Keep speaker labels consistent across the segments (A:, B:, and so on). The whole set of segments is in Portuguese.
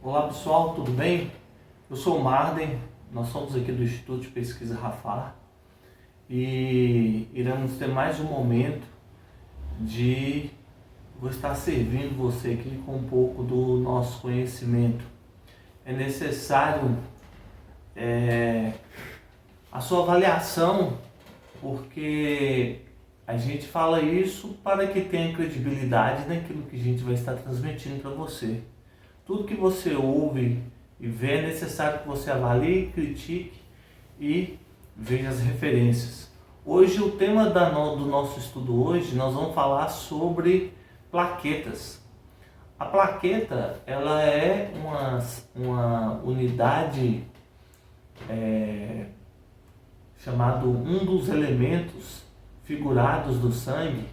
A: Olá pessoal, tudo bem? Eu sou o Marden, nós somos aqui do Instituto de Pesquisa Rafar e iremos ter mais um momento vou estar servindo você aqui com um pouco do nosso conhecimento. É necessário a sua avaliação, porque a gente fala isso para que tenha credibilidade naquilo que a gente vai estar transmitindo para você. Tudo que você ouve e vê é necessário que você avalie, critique e veja as referências. Hoje o tema do nosso estudo hoje, nós vamos falar sobre plaquetas. A plaqueta, ela é uma unidade chamado um dos elementos figurados do sangue,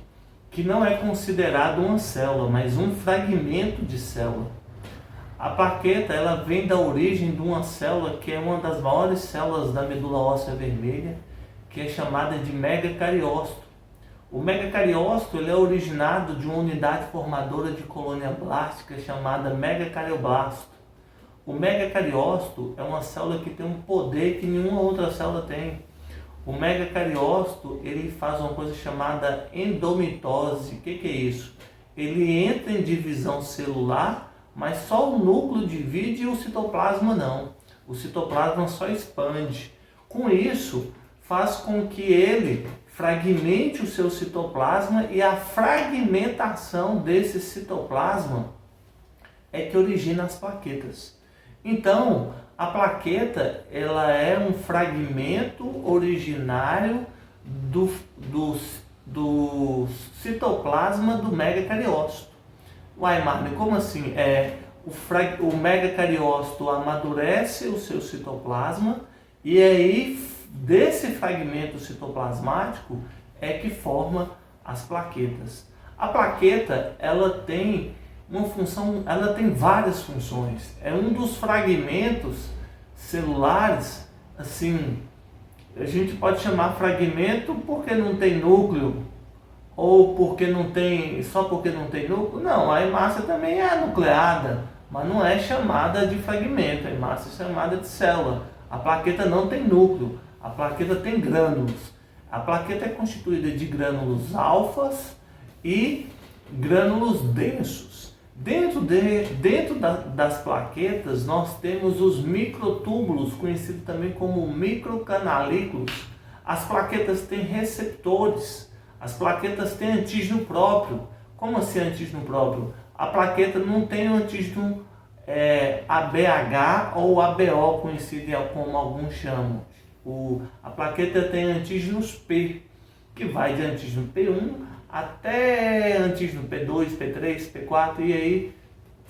A: que não é considerado uma célula, mas um fragmento de célula. A plaqueta, ela vem da origem de uma célula que é uma das maiores células da medula óssea vermelha, que é chamada de megacariócito. O megacariócito, ele é originado de uma unidade formadora de colônia blástica chamada megacarioblasto. O megacariócito é uma célula que tem um poder que nenhuma outra célula tem. O megacariócito, ele faz uma coisa chamada endomitose. O que é isso? Ele entra em divisão celular, mas só o núcleo divide e o citoplasma não. O citoplasma só expande. Com isso, faz com que ele fragmente o seu citoplasma, e a fragmentação desse citoplasma é que origina as plaquetas. Então, a plaqueta, ela é um fragmento originário do citoplasma do megacariócito. Uai, Marley, como assim? O megacariócito amadurece o seu citoplasma, e aí desse fragmento citoplasmático é que forma as plaquetas. A plaqueta, ela tem uma função, ela tem várias funções. É um dos fragmentos celulares, assim, a gente pode chamar fragmento porque não tem núcleo, ou porque não tem, só porque não tem núcleo. Não, a hemácia também é nucleada, mas não é chamada de fragmento. A hemácia é chamada de célula. A plaqueta não tem núcleo, a plaqueta tem grânulos. A plaqueta é constituída de grânulos alfas e grânulos densos. Dentro das plaquetas nós temos os microtúbulos, conhecidos também como microcanalículos. As plaquetas têm receptores. As plaquetas têm antígeno próprio. Como assim antígeno próprio? A plaqueta não tem o antígeno ABH ou ABO, conhecido como alguns chamam. A plaqueta tem antígenos P, que vai de antígeno P1 até antígeno P2, P3, P4 e aí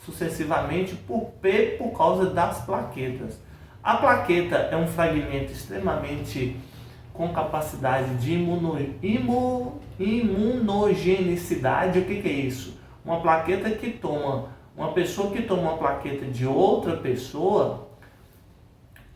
A: sucessivamente por P, por causa das plaquetas. A plaqueta é um fragmento extremamente com capacidade de imunogenicidade. O que é isso? Uma pessoa que toma uma plaqueta de outra pessoa,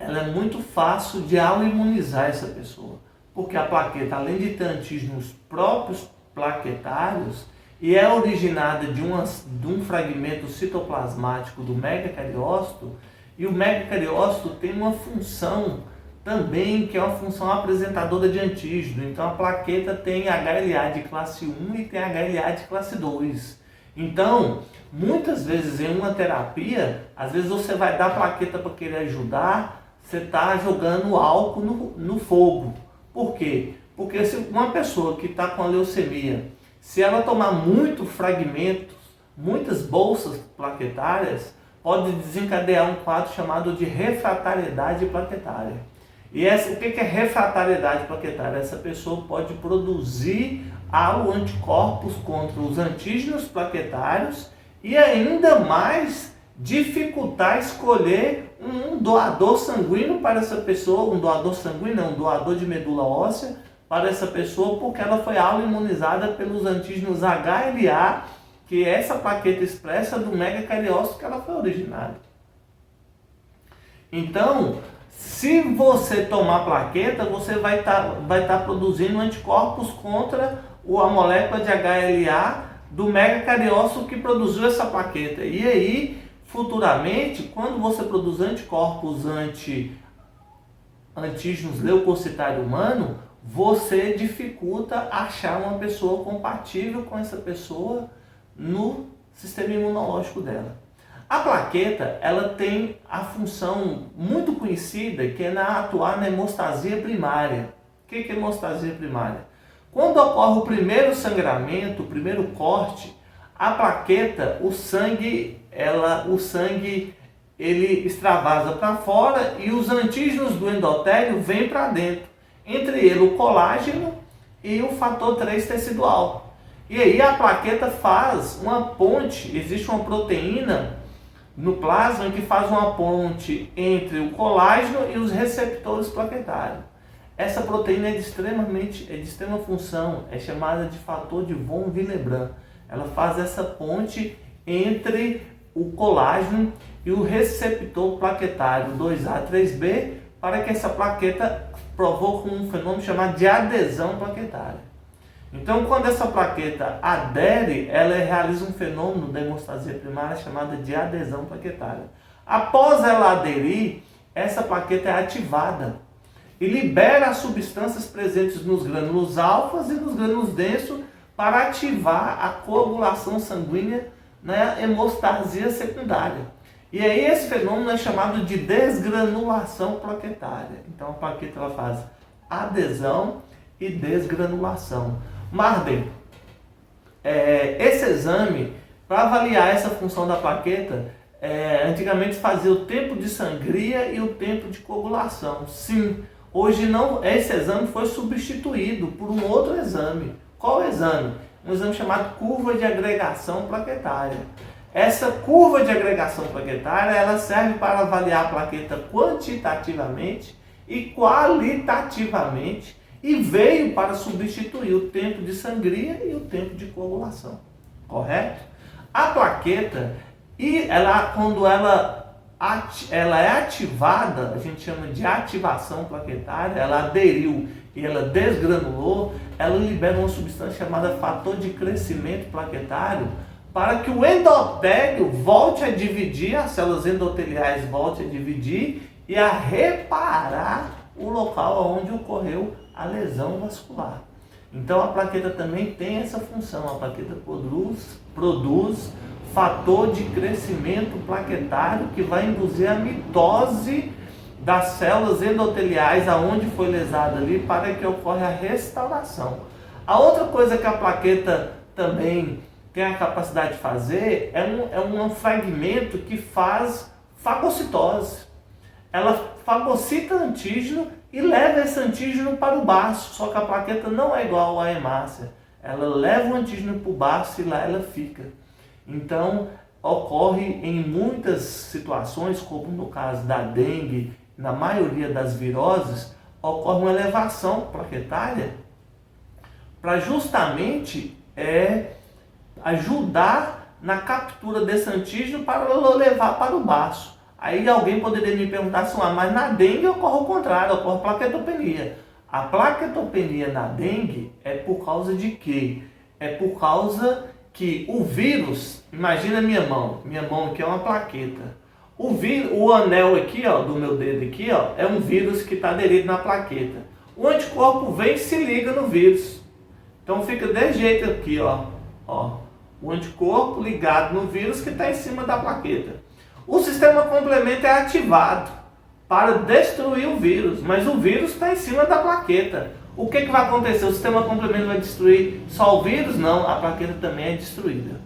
A: ela é muito fácil de autoimunizar essa pessoa, porque a plaqueta, além de ter antígenos próprios plaquetários, e é originada de um fragmento citoplasmático do megacariócito, e o megacariócito tem uma função também, que é uma função apresentadora de antígeno. Então a plaqueta tem HLA de classe 1 e tem HLA de classe 2. Então, muitas vezes em uma terapia, às vezes você vai dar plaqueta para querer ajudar, você está jogando álcool no fogo. Por quê? Porque se uma pessoa que está com a leucemia, se ela tomar muito fragmentos, muitas bolsas plaquetárias, pode desencadear um quadro chamado de refratariedade plaquetária. E o que é refratariedade plaquetária? Essa pessoa pode produzir anticorpos contra os antígenos plaquetários e ainda mais dificultar escolher um doador sanguíneo para essa pessoa, um doador de medula óssea para essa pessoa, porque ela foi autoimunizada pelos antígenos HLA, que é essa plaqueta expressa do megacariócito que ela foi originada. Então, se você tomar plaqueta, você vai estar produzindo anticorpos contra a molécula de HLA do megacariócito que produziu essa plaqueta. E aí futuramente, quando você produz anticorpos antígenos leucocitário humano, você dificulta achar uma pessoa compatível com essa pessoa no sistema imunológico dela. A plaqueta, ela tem a função muito conhecida, que é atuar na hemostasia primária. O que é hemostasia primária? Quando ocorre o primeiro sangramento, o primeiro corte, a plaqueta, o sangue ele extravasa para fora e os antígenos do endotélio vêm para dentro. Entre ele o colágeno e o fator 3 tecidual. E aí a plaqueta faz uma ponte, existe uma proteína no plasma que faz uma ponte entre o colágeno e os receptores plaquetários. Essa proteína é de extrema função, é chamada de fator de von Willebrand. Ela faz essa ponte entre o colágeno e o receptor plaquetário 2A3B para que essa plaqueta provoque um fenômeno chamado de adesão plaquetária. Então, quando essa plaqueta adere, ela realiza um fenômeno da hemostasia primária chamada de adesão plaquetária. Após ela aderir, essa plaqueta é ativada e libera as substâncias presentes nos grânulos alfas e nos grânulos densos para ativar a coagulação sanguínea na hemostasia secundária. E aí esse fenômeno é chamado de desgranulação plaquetária. Então a plaqueta ela faz adesão e desgranulação. Marden, esse exame, para avaliar essa função da plaqueta, antigamente fazia o tempo de sangria e o tempo de coagulação. Sim, hoje não, esse exame foi substituído por um outro exame. Qual exame? Um exame chamado curva de agregação plaquetária. Essa curva de agregação plaquetária ela serve para avaliar a plaqueta quantitativamente e qualitativamente e veio para substituir o tempo de sangria e o tempo de coagulação. Correto? A plaqueta, quando ela é ativada, a gente chama de ativação plaquetária, ela aderiu e ela desgranulou, ela libera uma substância chamada fator de crescimento plaquetário para que o endotélio volte a dividir, as células endoteliais voltem a dividir e a reparar o local onde ocorreu a lesão vascular. Então a plaqueta também tem essa função, a plaqueta produz fator de crescimento plaquetário que vai induzir a mitose das células endoteliais aonde foi lesada ali para que ocorra a restauração. A outra coisa que a plaqueta também tem a capacidade de fazer é um fragmento que faz fagocitose. Ela fagocita antígeno e leva esse antígeno para o baço, só que a plaqueta não é igual à hemácia. Ela leva o antígeno para o baço e lá ela fica. Então, ocorre em muitas situações, como no caso da dengue, na maioria das viroses, ocorre uma elevação plaquetária para justamente ajudar na captura desse antígeno para levar para o baço. Aí alguém poderia me perguntar assim, mas na dengue ocorre o contrário, ocorre plaquetopenia. A plaquetopenia na dengue é por causa de quê? É por causa que o vírus, imagina minha mão aqui é uma plaqueta. O anel aqui, ó, do meu dedo aqui, ó, é um vírus que está aderido na plaqueta. O anticorpo vem e se liga no vírus. Então fica desse jeito aqui, ó. O anticorpo ligado no vírus que está em cima da plaqueta. O sistema complemento é ativado para destruir o vírus, mas o vírus está em cima da plaqueta. O que vai acontecer? O sistema complemento vai destruir só o vírus? Não, a plaqueta também é destruída.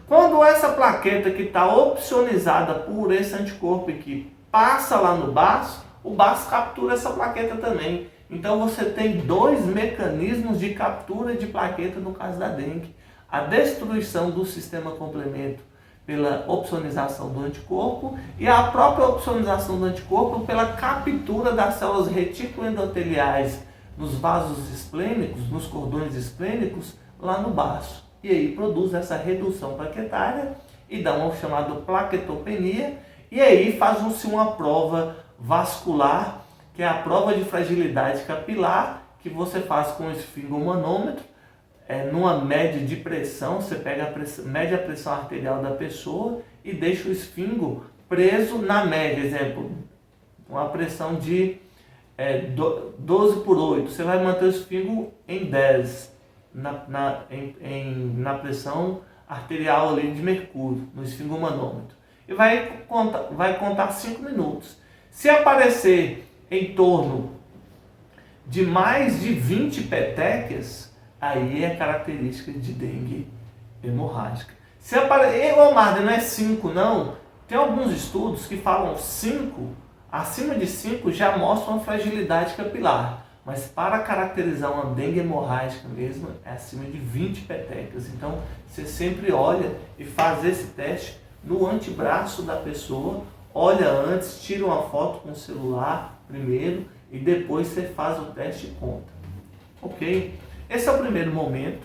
A: Quando essa plaqueta que está opsonizada por esse anticorpo aqui passa lá no baço, o baço captura essa plaqueta também. Então você tem dois mecanismos de captura de plaqueta no caso da dengue. A destruição do sistema complemento pela opsonização do anticorpo e a própria opsonização do anticorpo pela captura das células reticuloendoteliais nos vasos esplênicos, nos cordões esplênicos, lá no baço. E aí produz essa redução plaquetária e dá uma chamada plaquetopenia e aí faz-se uma prova vascular, que é a prova de fragilidade capilar, que você faz com o esfingomanômetro, numa média de pressão, você pega mede a pressão arterial da pessoa e deixa o esfíncter preso na média. Exemplo, uma pressão de 12/8, você vai manter o esfíncter em 10 na pressão arterial ali de mercúrio, no esfinglomanômetro. E vai contar 5 minutos. Se aparecer em torno de mais de 20 petequias, aí é característica de dengue hemorrágica. Se aparecer, Marder, não é 5 não, tem alguns estudos que falam 5, acima de 5 já mostram fragilidade capilar. Mas para caracterizar uma dengue hemorrágica mesmo, é acima de 20 petequias. Então, você sempre olha e faz esse teste no antebraço da pessoa, olha antes, tira uma foto com o celular primeiro e depois você faz o teste e conta. Ok? Esse é o primeiro momento.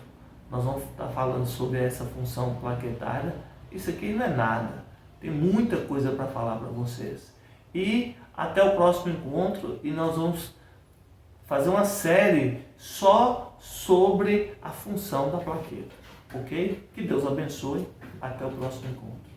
A: Nós vamos estar falando sobre essa função plaquetária. Isso aqui não é nada. Tem muita coisa para falar para vocês. E até o próximo encontro e nós vamos fazer uma série só sobre a função da plaqueta, ok? Que Deus abençoe, até o próximo encontro.